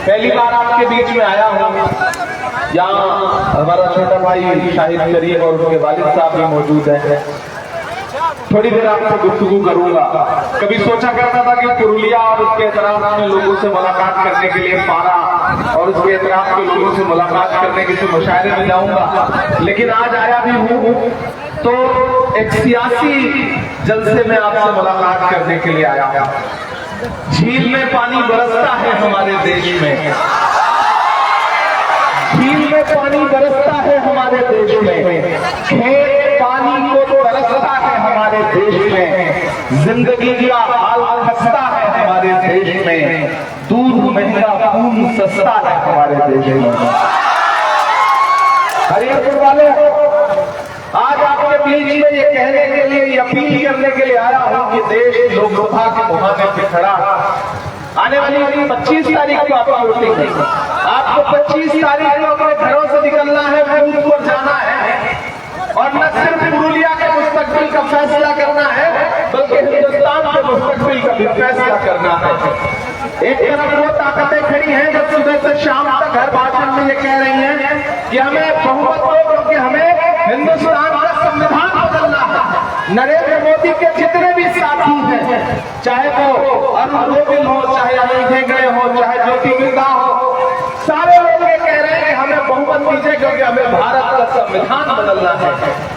पहली बार आपके बीच में आया हूँ। यहाँ हमारा छोटा भाई शाहिद करीम और उसके वालिद साहब भी मौजूद हैं। थोड़ी देर आपसे गुफ्तगू करूंगा। कभी सोचा करता था कि पुरुलिया और उसके एतराफ में लोगों से मुलाकात करने के लिए पारा और उसके एतराफ के लोगों से मुलाकात करने के लिए मुशायरे में जाऊंगा, लेकिन आज आया भी हूँ तो एक सियासी जलसे में आपसे मुलाकात करने के लिए आया हूँ। झील में पानी बरसता है हमारे देश में, झील में पानी बरसता है हमारे देश में, खेत पानी को तरसता है हमारे देश में, जिंदगी का हाल खस्ता है हमारे देश में, दूध महंगा खून सस्ता है हमारे देश में। हरियाणा वाले आज आपके बीच में ये कहने के लिए, अपील करने के लिए आया हूं कि देश लोकसभा के मुहाने पे खड़ा आने वाली 25 तारीख को आपका वोटिंग है। आपको 25 तारीख को अपने घरों से निकलना है, बूथ पर जाना है और न सिर्फ पुरुलिया के मुस्तकबिल का फैसला करना है बल्कि हिंदुस्तान के मुस्तकबिल का भी फैसला करना है। एक तरफ वो ताकतें खड़ी हैं जो सुबह से शाम तक हर भाषण में ये कह रही हैं कि हमें बहुमत दो क्योंकि हमें हिंदुस्तान का संविधान बदलना है। नरेंद्र मोदी के जितने भी साथी हैं, चाहे वो अरुण गोविल हो, चाहे अनिल हेगड़े हो, चाहे ज्योति बिरला हो, सारे लोग ये कह रहे हैं कि हमें बहुमत दीजिए क्योंकि हमें भारत का संविधान बदलना है।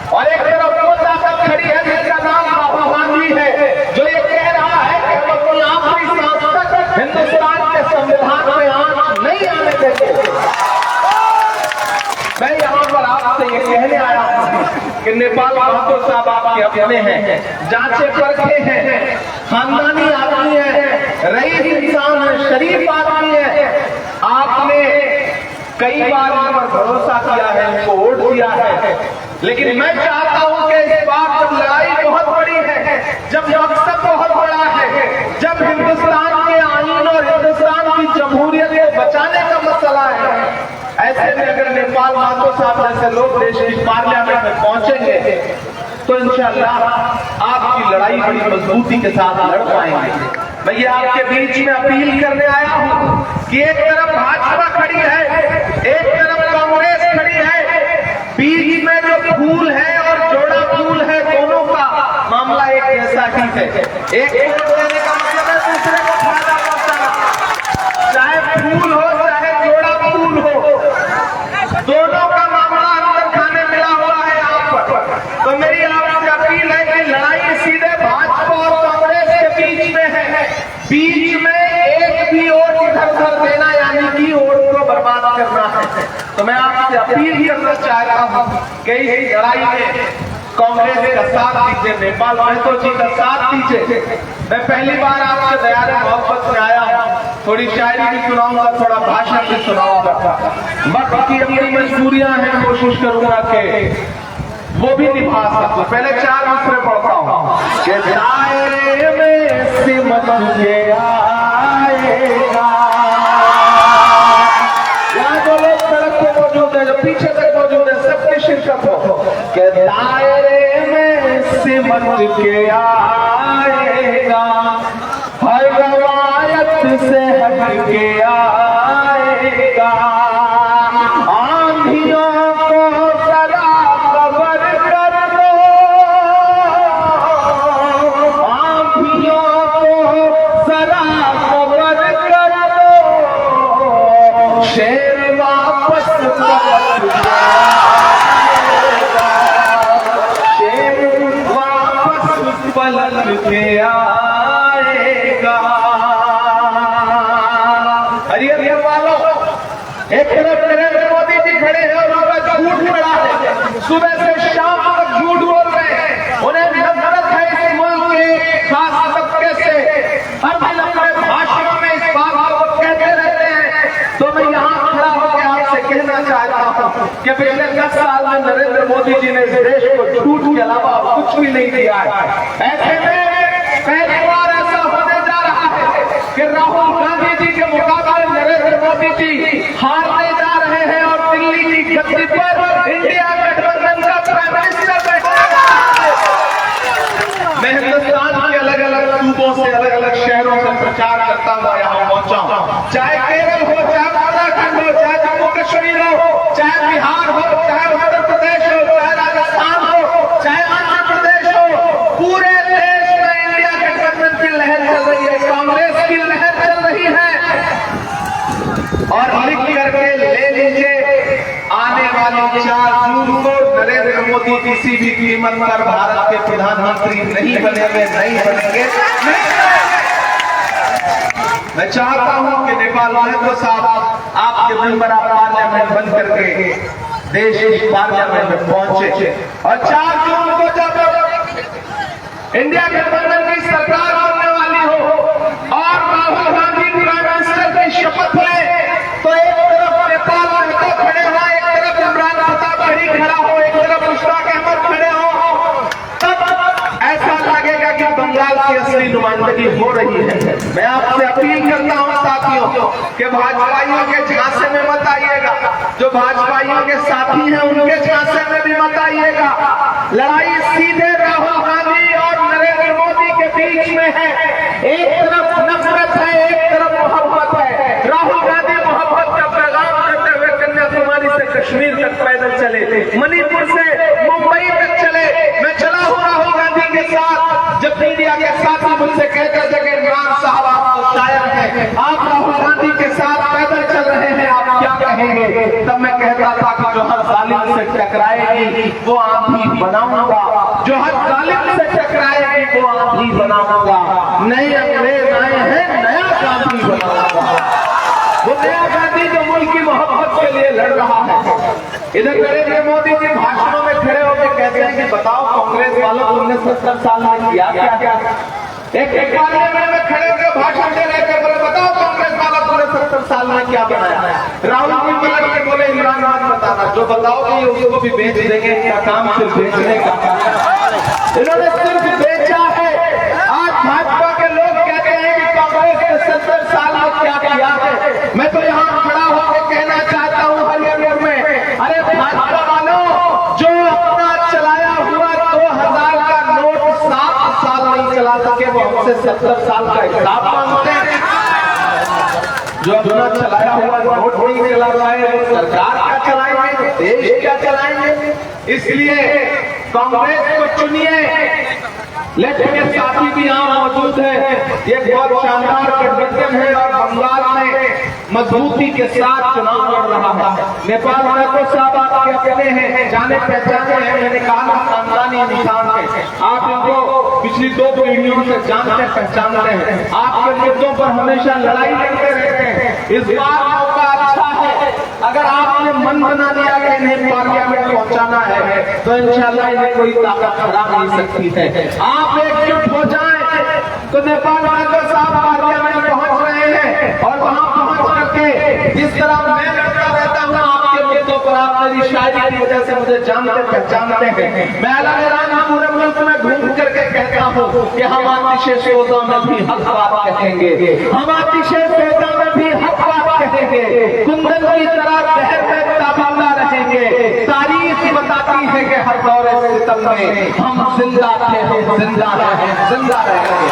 और एक तरफ वो ताकत खड़ी है जिसका नाम राहुल गांधी है, जो ये कह रहा है कि हम अपनी आखिरी सांस तक हिंदुस्तान के संविधान में आंच नहीं आने देंगे। मैं यहाँ पर आपसे ये कहने आया हूँ कि नेपाल बहादुर साहब आपके अपने हैं, जांचे परखे हैं, खानदानी आदमी है, रईस इंसान है, शरीफ आदमी है। आपने कई बार इन पर भरोसा किया है, इनको वोट दिया है, लेकिन मैं चाहता हूं कि इस बार जब लड़ाई बहुत बड़ी है, जब मकसद बहुत बड़ा है, जब हिंदुस्तान के आईन और हिंदुस्तान की जमहूरियत को बचाने का मसला है, ऐसे में अगर नेपाल बहादुर साहब जैसे लोग देश की पार्लियामेंट में पहुंचेंगे तो इंशाअल्लाह आपकी लड़ाई बड़ी मजबूती के साथ लड़ पाएंगे। मैं ये आपके बीच में अपील करने आया हूं कि एक तरफ भाजपा खड़ी है, एक तरफ कांग्रेस खड़ी है, बीच में जो फूल है और जोड़ा फूल है, दोनों का मामला एक जैसा ही है। एक वोट देने का मतलब है दूसरे को फायदा पहुंचाना, चाहे फूल हो चाहे जोड़ा फूल हो, दोनों का मामला अंदर खाने मिला हुआ है यहाँ पर। तो मेरी आपसे अपील है कि लड़ाई सीधे भाजपा और कांग्रेस के बीच में है, बीच में एक भी वोट इधर उधर देना यानी कि वोट को बर्बाद करना है। तो मैं आपसे अपील करना चाहता हूँ कि इस लड़ाई में कांग्रेस का साथ दीजिए, नेपाल महतो जी का साथ दीजिए। मैं पहली बार आपसे दयारे मोहब्बत में आया हूँ, थोड़ी शायरी भी सुनाऊंगा, थोड़ा भाषण भी सुनाऊंगा। बाकी अपनी मजबूरियां हैं, कोशिश करूंगा कि वो भी निभा सकूं। पहले 4 मिसरे पढ़ता हूँ कि दायरे में सिमट के आएगा। यहाँ जो लोग सड़क पे मौजूद है, जो पीछे तक मौजूद है, सबकी शिरकत हो कि दायरे में सिमट के आएगा, हर रवायत से हट के आएगा, आंधियों को सदा खबर कर दो, आंधियों को सदा खबर कर दो, शेर वापस पलट आएगा, शेर वापस पलट के आएगा। हरियाणा वालों, एक तरफ नरेंद्र मोदी जी खड़े हैं और उनका झूठ पड़ा है, सुबह से शाम तक झूठ बोल रहे हैं, उन्हें नफरत है इस मुल्क के खास तबके से, हर दिन अपने भाषणों में इस बात को कहते रहते हैं। तो मैं यहाँ खड़ा होकर आपसे कहना चाहता हूँ कि पिछले 10 साल में नरेंद्र मोदी जी ने इस देश को झूठ के अलावा कुछ भी नहीं दिया है। ऐसे में पहली बार ऐसा होने जा रहा है कि राहुल गांधी जी के मुकाबले नरेंद्र मोदी जी हारने जा रहे हैं और दिल्ली की गद्दी पर इंडिया गठबंधन का प्राइम मिनिस्टर बैठेगा। मैं हिंदुस्तान के अलग अलग सूबों से, अलग अलग शहरों से प्रचार करता हुआ यहाँ पहुंचा हूं, चाहे केरल हो, चाहे वाली 4 जून को नरेंद्र मोदी किसी भी कीमत पर भारत के प्रधानमंत्री नहीं बनेंगे, नहीं बनेंगे। मैं चाहता हूं कि नेपाल वाले को साहब आपके मेंबर ऑफ पार्लियामेंट बन करके देश की पार्लियामेंट में पहुंचे और 4 जून को जब इंडिया गठबंधन की सरकार बनने वाली हो और राहुल गांधी प्राइम मिनिस्टर की शपथ ले, तो एक तरफ नेपाल नेता खड़े हो, एक तरफ इमरान खताबड़ी खड़ा हो, एक तरफ मुश्ताक अहमद खड़े हो, तब ऐसा लगेगा कि बंगाल की असली नुमाइंदगी हो रही है। मैं आपसे अपील करता हूं साथियों कि भाजपाइयों के झांसे में मत आइएगा, जो भाजपाइयों के साथी हैं उनके झांसे में भी मत आइएगा। लड़ाई सीधे राहुल गांधी और नरेंद्र मोदी के बीच में है। एक तरफ नफरत है, एक तरफ मोहब्बत है। राहुल गांधी मोहब्बत का पैगाम देते हुए कन्याकुमारी से कश्मीर तक पैदल चले, मणिपुर से मुंबई तक चले। मैं चला हूं राहुल गांधी के साथ, जब मीडिया के साथी मुझसे कहते थे कि इमरान साहब आप तो शायर हैं, आप राहुल गांधी के साथ पैदल चल रहे हैं, आप क्या कहेंगे? तब मैं कहता था कि जो हर जालिम से टकराएगी वो आंधी बनाऊंगा, जो हर जालिम से टकराएगी वो आंधी बनाऊंगा। नए अंग्रेज आए हैं, नया गांधी बनाऊंगा। वो नया गांधी जो मुल्क की मोहब्बत के लिए लड़ रहा है। इधर नरेंद्र मोदी जी भाषणों में खड़े होकर कहते हैं कि बताओ कांग्रेस वालों को 70 साल में किया क्या क्या। एक पार्लियामेंट में खड़े होकर भाषण दे रहे थे, बोले बताओ कांग्रेस वालों को 70 साल में क्या बनाया। राहुल जी पलट के बोले इमरान खान बताना, जो बताओगे उसको भी बेच देंगे, इनका काम सिर्फ बेचने का। इन्होंने सिर्फ बेचा है। आज भाजपा के लोग कहते हैं कि कांग्रेस ने 70 साल में क्या किया है। मैं तो यहाँ खड़ा होकर कहना चाहता हूँ हरियाणा में, अरे भाजपा वालों, जो अपना चलाया हुआ 2000 का नोट 7 साल नहीं चला सके, वो हमसे 70 साल का हिसाब मांगते हैं। जो अपना चलाया हुआ नोट नहीं चला पाए, वो सरकार क्या चलाएंगे, देश क्या चलाएंगे। इसलिए कांग्रेस को चुनिए। लेकिन के साथी भी यहाँ मौजूद है। ये बहुत शानदार गठबंधन है और बंगाल में मजबूती के साथ चुनाव लड़ रहा है। नेपाल वाले को साहब आपके अपने हैं, जाने पहचाने हैं। मैंने कहा खानदानी इंसान है, आप इनको पिछली 2 पीढ़ियों से जानते पहचानते हैं। आपके मुद्दों पर हमेशा लड़ाई लड़ते रहते हैं। इस बार मौका अच्छा है, अगर आपने मन बना लिया कि इन्हें पार्लियामेंट पहुंचाना है तो इंशाल्लाह इन्हें कोई ताकत हरा नहीं सकती है। आप एकजुट हो जाएं तो नेपाल वाले साहब पार्लियामेंट पहुंच रहे हैं और वहां पहुंच करके जिस तरह मैं लड़ता रहता हूं आपके मुद्दों पर, आप मेरी शायरी की वजह से मुझे जानते पहचानते हैं। मैं ऐलान पूरे मुल्क में घूम करके कहता हूं कि हम आतिशे सोजा में भी हक बात कहेंगे, हम आतिशे सोजा में भी हक बात कहेंगे, कुंदन की तरह शहर में ताबीला रहेंगे। तारीख बताती है कि हर दौरे सितम में हम जिंदा थे, हम जिंदा रहे, जिंदा रहेंगे।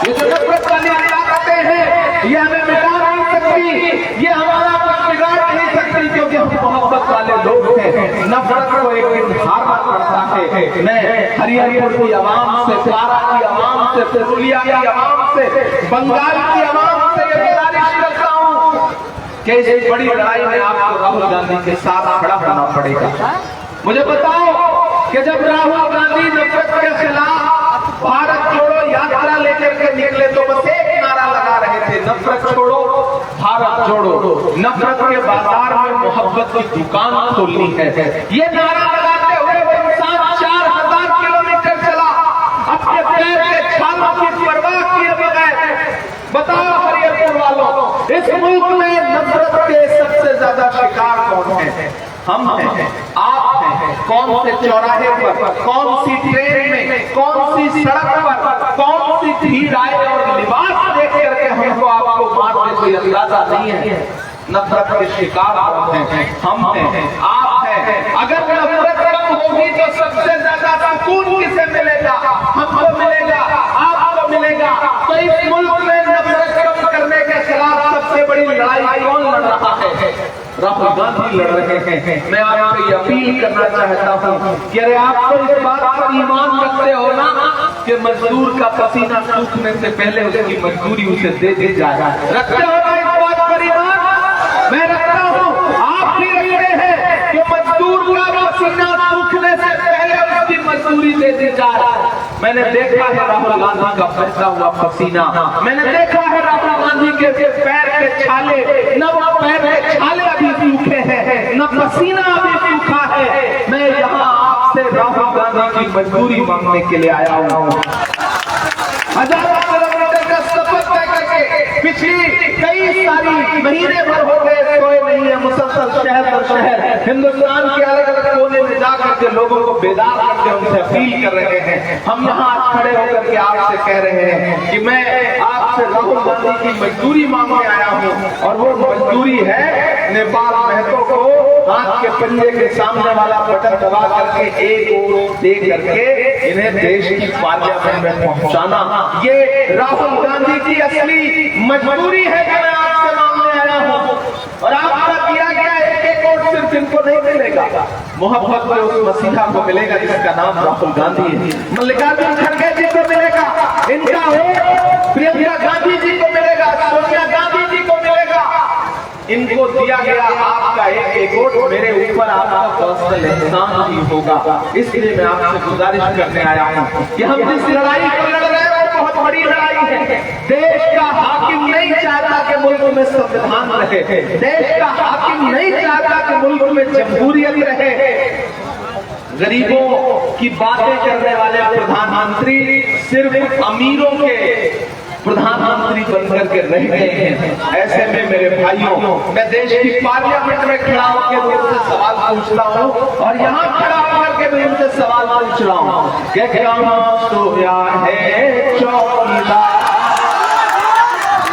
ये जो नफरत वाली ताकतें हैं ये हमें मिटा नहीं सकती, ये हमारा कुछ बिगाड़ नहीं सकती, क्योंकि हम मोहब्बत वाले लोग हैं। नफरत को एक दिन हारना पड़ता है। मैं हरियाणा की आवाम से, पारा की आवाम से, पुरुलिया की आवाम से, बंगाल की आवाम से ये गुजारिश करता हूँ कि इस बड़ी लड़ाई में आपको राहुल गांधी के साथ खड़ा होना पड़ेगा। मुझे बताओ कि जब राहुल गांधी नफरत के खिलाफ भारत छोड़ो यात्रा लेकर के निकले तो बस एक नारा लगा रहे थे, नफरत छोड़ो भारत जोड़ो। नफरत के बाजार में मोहब्बत की दुकान खोलनी है। ये नारा लगाते हुए वो इंसान 4000 किलोमीटर चला, अपने पैर के छालों की परवाह किए बगैर। बताओ हरियाणा वालों, इस मुल्क में नफरत के सबसे ज्यादा शिकार कौन है? हम हैं, आप हैं। कौन से चौराहे पर, कौन सी ट्रेन में, कौन सी सड़क पर, कौन सी भीड़ आए और लिबास देख करके हमको आपको मारने कोई अंदाजा नहीं है। नफरत के शिकार कौन हैं? हम हैं, आप हैं। अगर नफरत कम होगी तो सबसे ज्यादा सुकून किसे मिलेगा? हमको मिलेगा, आपको मिलेगा। तो इस मुल्क में नफरत कम करने के खिलाफ सबसे बड़ी लड़ाई कौन लड़ रहा है? राहुल गांधी लड़ रहे हैं। मैं आपसे ये अपील करना चाहता हूँ कि अरे आप तो इस बात पर ईमान रखते हो ना कि मजदूर का पसीना सूखने से पहले उसकी मजदूरी उसे दे दी जाए। रखते हो ना इस बात पर ईमान? मैं रखता हूँ, आप भी रखते हैं कि मजदूर मजदूरी दे दी जाए। मैंने देखा है राहुल गांधी का बहता हुआ पसीना, मैंने देखा है राहुल गांधी के पैर के छाले, न वो पैर के छाले अभी सूखे हैं, न पसीना अभी सूखा है। मैं यहाँ आपसे राहुल गांधी की मजदूरी मांगने के लिए आया हूँ। हजारों किलोमीटर का सफर तय करके पिछली कई सारी महीने भर हो गए सोए नहीं है, मुसलसल शहर और शहर हिंदुस्तान के अलग अलग कोने में जाकर के लोगों को बेदार करके उनसे अपील कर रहे हैं। हम यहाँ खड़े होकर के आपसे कह रहे हैं कि मैं आपसे राहुल गांधी की मजदूरी मांगने आया हूँ, और वो मजदूरी है नेपाल महतो को हाथ के पंजे के सामने वाला बटन दबा करके एक वोट दे करके इन्हें देश की पार्लियामेंट में पहुंचाना। ये राहुल गांधी की असली मजबूरी है जो मैं आपसे मांगने आया हूं। और आपका दिया गया एक वोट सिर्फ इनको नहीं मिलेगा, मोहब्बत में उस मसीहा को मिलेगा जिसका नाम राहुल गांधी है। मल्लिकार्जुन खड़गे जी को मिलेगा इनका वोट, प्रियंका गांधी जी को मिलेगा, सोनिया गांधी जी को मिलेगा। इनको दिया गया आपका एक वोट मेरे ऊपर आपका पर्सनल एहसान ही होगा। इसलिए मैं आपसे गुजारिश करने आया हूँ कि हम जिस लड़ाई को लड़ रहे हैं वो बहुत बड़ी लड़ाई है। देश का हाकिम नहीं चाहता कि मुल्क में संविधान रहे, देश का हाकिम नहीं चाहता कि मुल्क में जमहूरियत रहे। गरीबों की बातें करने वाले प्रधानमंत्री सिर्फ अमीरों के प्रधानमंत्री बनकर के रह गए हैं। ऐसे में मेरे भाइयों, मैं देश की पार्लियामेंट में खड़ा होकर भी उनसे सवाल पूछता हूँ, और यहाँ खड़ा होकर के भी उनसे सवाल पूछ रहा हूँ कि कहाँ सोया है चौकीदार।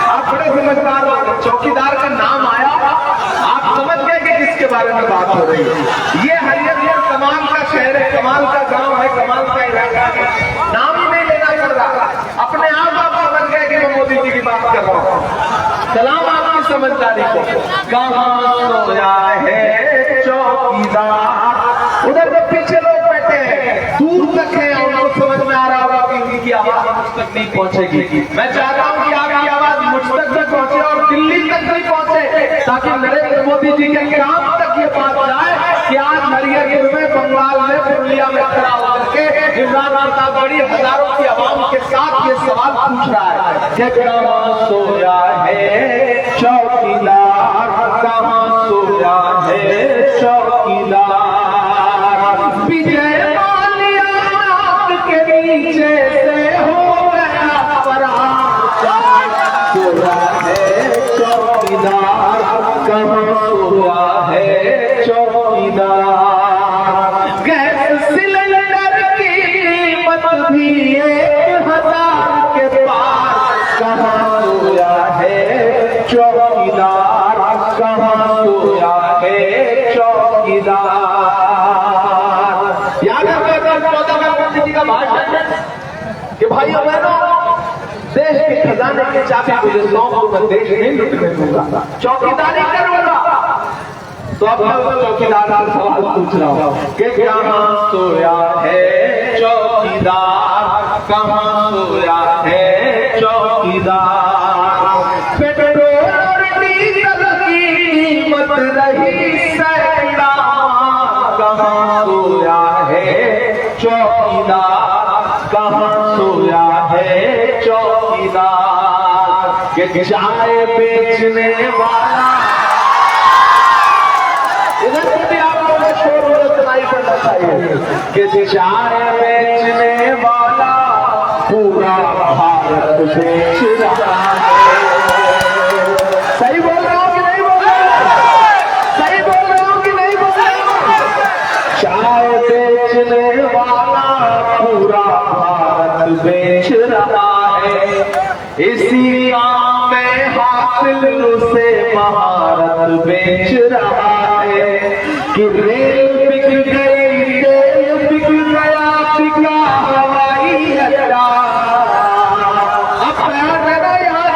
आप बड़े समझदार हो, चौकीदार का नाम आया, आप समझ गए कि किसके बारे में बात हो रही है। ये हरियर कमाल का शहर है, कमाल का गांव है, कमाल का इलाका है, नाम ही नहीं लेना पड़ रहा। अपने आप समझ गए कि मैं मोदी जी की बात कर रहा हूँ। सलाम आपकी समझदारी को। कहाँ सोया है चौकीदार। उधर जो पीछे लोग बैठे हैं दूर तक है, उनको समझ में आ रहा होगा कि उनकी आवाज मुझ तक नहीं पहुंचेगी। मैं चाहता हूं कि आपकी आवाज मुझ तक भी पहुंचे और दिल्ली तक भी पहुंचे, ताकि नरेंद्र मोदी जी के काम तक ये बात जाए कि आज हरियाणा में, बंगाल में, पुरुलिया में खड़ा होकर के इमरान प्रतापगढ़ी हजारों की आवाम के साथ ये सवाल पूछ रहा है कि कहाँ सोया है चौकीदार, कहाँ सोया है चौकीदार। विजय माल्या के नीचे से हो गया फरार, सोया है चौकीदार, कहाँ सोया है चौकीदार। गैस सिलेंडर की कीमत भी 1000 के पार, कहाँ सोया है चौकीदार, कहाँ सोया है चौकीदार। याद है 2014 में मोदी जी का भाषण कि भाई बहनों, देश के खजाने की चाबी मुझे सौंप, मैं देश नहीं लुटने दूंगा, चौकीदारी करूंगा। तो अब मैं उस चौकीदार से सवाल पूछ रहा हूँ कि कहाँ सोया है चौकीदार, कहाँ सोया है चौकीदार। पेट्रोल और डीजल की कीमत रही सैकड़ा, कहाँ सोया है चौकीदार, कहाँ सोया है चौकीदार। कि चाय बेचने वाला, इधर से भी आप लोगों को शोर सुनाई पड़ना चाहिए कि चाय बेचने वाला पूरा भारत बेच रहा है। सही बोल रहा हूँ कि नहीं बोल रहा हूँ? सही बोल रहा हूँ कि नहीं बोल रहा हूँ? चाय बेचने वाला पूरा भारत बेच रहा है। इसी काम में हासिल उसे महारत बेच रहा है कि रेल बिक गई, तेल बिक गया, बिका हवाई अड्डा। अब मेरा यहाँ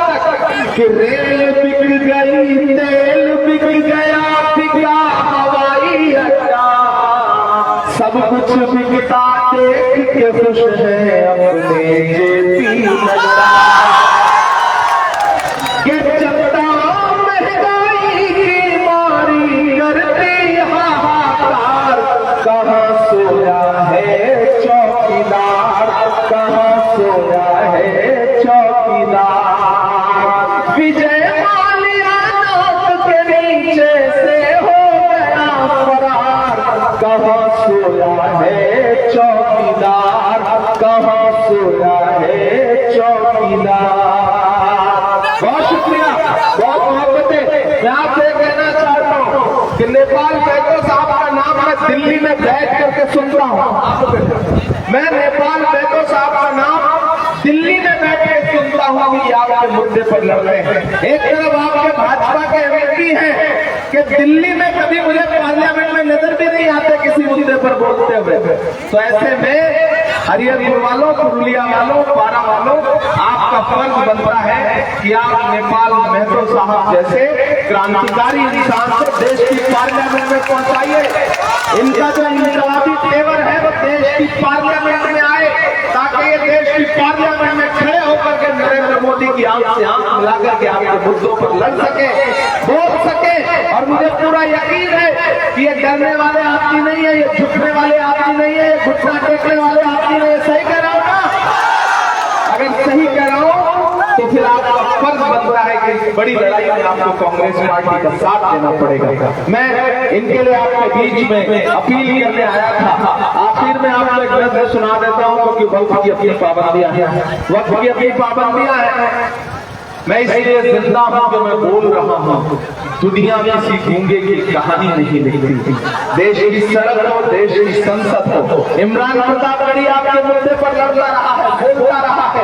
तक कि रेल बिक गई, तेल बिक गया, बिका हवाई अड्डा। सब कुछ बिकता देख के खुश है अपने जेपी नड्डा। ये जनता महंगाई की मारी करती हाहाकार, कहाँ सोया है दिल्ली में बैठ करके सुनता हूँ, मैं नेपाल महतो साहब का नाम दिल्ली में बैठ के सुनता हूँ कि आपके मुद्दे पर लड़ रहे हैं। एक तरफ आपके भाजपा के एमपी हैं कि दिल्ली में कभी मुझे पार्लियामेंट में नजर भी नहीं आते किसी मुद्दे पर बोलते हुए। तो ऐसे में हरिहरपुर वालों, पुरुलिया वालों, पारा वालों, आपका फर्ज बनता है कि आप नेपाल महतो साहब जैसे क्रांतिकारी इंसान को देश की पार्लियामेंट में पहुंचाइए। इनका जो इनकलाबी तेवर है वो देश की पार्लियामेंट में आए, ताकि ये देश की पार्लियामेंट में खड़े होकर के नरेंद्र मोदी की आंख से आंख मिलाकर के आपके मुद्दों पर लड़ सके, बोल सके। और मुझे पूरा यकीन है कि ये डरने वाले आदमी नहीं है, ये झुकने वाले आदमी नहीं है, ये घुटना टेकने वाले आदमी नहीं है। सही कह रहा हूं ना? अगर सही कह रहा हूं तो फिर आपका फर्ज बनता है कि बड़ी लड़ाई में आपको कांग्रेस पार्टी का साथ देना पड़ेगा। मैं इनके लिए आपके बीच में अपील करने आया था। आखिर में आपको एक नज़र सुना देता हूं क्योंकि वक्त की अपनी पाबंदियां हैं, वक्त की अपनी पाबंदियां हैं। मैं इसलिए जिंदा हूं कि मैं बोल रहा हूं। दुनिया में किसी गूंगे की कहानी नहीं लिखती। देश की सड़क हो, देश की संसद हो, इमरान प्रतापगढ़ी आपके मुद्दे पर लड़ता रहा है, बोलता रहा है।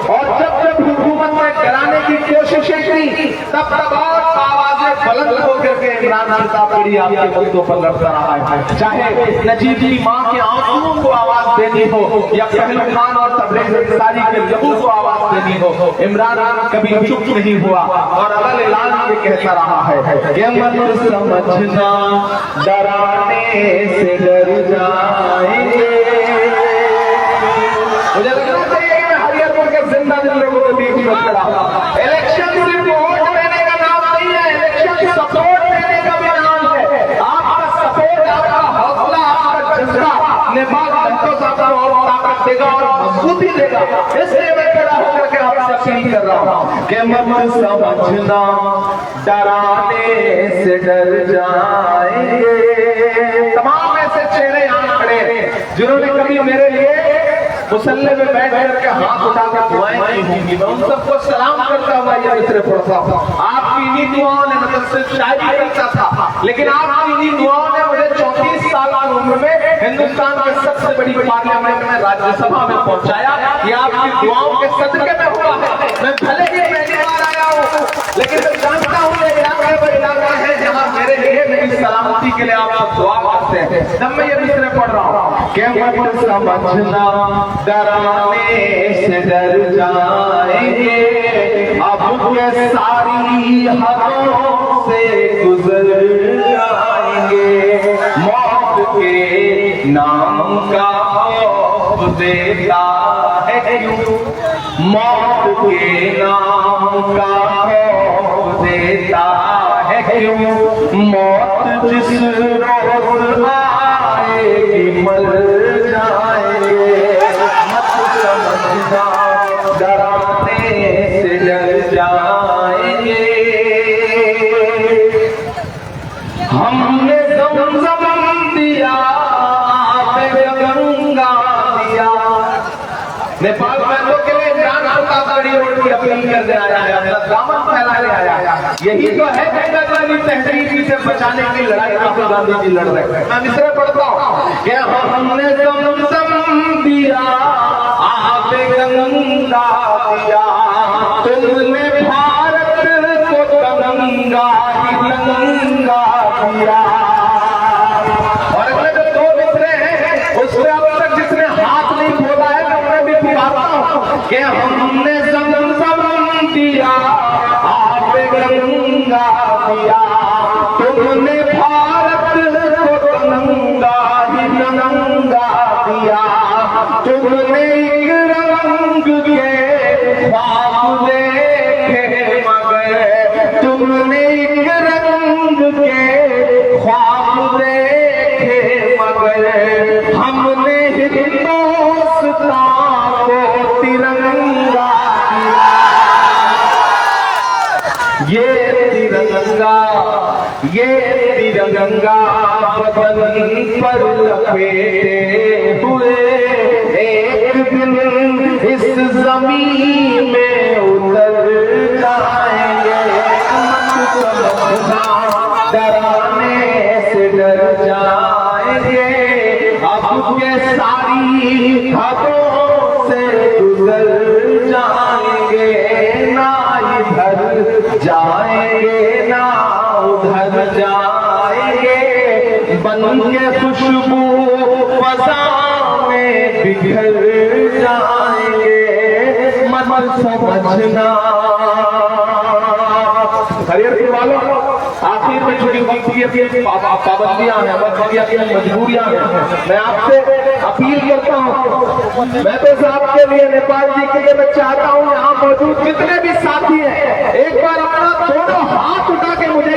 और जब जब हुकूमत ने कराने की कोशिशें की तब तब और आवाजें बुलंद होकर के इमरान प्रतापगढ़ी आपके मुद्दों पर लड़ता रहा है। चाहे नजीब की माँ के आंसुओं को आवाज देनी हो या पहलू खान और तबरेज अंसारी के लहू को आवाज देनी हो, इमरान कभी चुप नहीं हुआ और अलग ऐलान में कहता रहा है कि मत समझना डराने से डर जाएंगे। मुझे लगना चाहिए कि मैं हरिहरपुर के जिंदा दिल लोगों के बीच में खड़ा हूं। इलेक्शन सिर्फ वोट देने का नाम नहीं है, इलेक्शन सपोर्ट देने का भी नाम है। आपका सपोर्ट, आपका हौसला, आपका जज्बा नेपाल महतो साहब को और ताकत देगा और मजबूती देगा। इसलिए मैं खड़ा होकर के आपसे अपील कर रहा हूं कि मत समझना डराने से डर जाएंगे। तमाम ऐसे चेहरे यहाँ खड़े जिन्होंने कभी मेरे लिए मुसल्ले में बैठ करके हाथ उठाकर दुआएं की होंगी, मैं उन सबको सलाम करता हुआ ये मिसरे पढ़ता हूँ। आपकी इन्हीं दुआओं ने, मतलब सिर्फ शायरी करता था, लेकिन आपकी इन्हीं दुआओं ने मुझे 34 साल की उम्र में हिंदुस्तान की सबसे बड़ी पार्लियामेंट में, राज्यसभा में पहुंचाया। ये आपकी दुआओं के सदके में हुआ है। मैं भले ही पहली बार आया हूँ, लेकिन मैं जानता हूँ ये इलाका वो इलाका है जहाँ मेरे लिए, मेरी सलामती के लिए आप सब दुआ करते हैं। जब मैं ये मिसरे पढ़ रहा हूँ कि मत समझना डराने से डर जाएंगे, अब ये सारी हदों से गुजर जाएंगे। मौत के नाम का खौफ देता है क्यों, मौत के नाम का खौफ देता है क्यों, मौत जिस रोज आएगी मर जाएंगे। डराने से डर जाएंगे। हमने ज़मज़म दिया, गंगा दिया। नेपाल महतो के लिए इमरान प्रतापगढ़ी की अपील करने आया है, अपना दामन फैलाने आया है। यही तो है गंगा जमुनी तहरीर से बचाने की लड़ाई राहुल गांधी जी लड़ रहे हैं। मैं मिसरे पढ़ता हूँ कि हमने ज़मज़म दिया, आपने गंगा दिया, तुमने भारत को गंगा ही गंगा दिया। और अगले जो दो मिसरे हैं उसमें अब तक जिसने हाथ नहीं खोला है तो मैं भी पुकारता हूँ कि हमने ज़मज़म दिया, आपने गंगा दिया, तुमने भारत को गंगा ही गंगा दिया। तुमने एक रंग के ख्वाब देखे मगर, तुमने एक रंग के ख्वाब देखे मगर, हमने हिंदुस्तान को तिरंगा दिया। ये तिरंगा बदन पर लपेटे हुए एक दिन इस जमीन में उतर जाएंगे। मत समझना डराने से डर जाएंगे। बन के खुशबू फजा में बिखर जाएंगे, मत समझना। हरियर के वालों, आखिर में छोटी वक्तियां पाबंदियां हैं, मजबूरियां हैं। मैं आपसे अपील करता हूं, मैं तो साहब के लिए, नेपाल जी के लिए मैं चाहता हूं यहाँ मौजूद जितने भी साथी हैं, एक बार अपना दोनों हाथ उठा के मुझे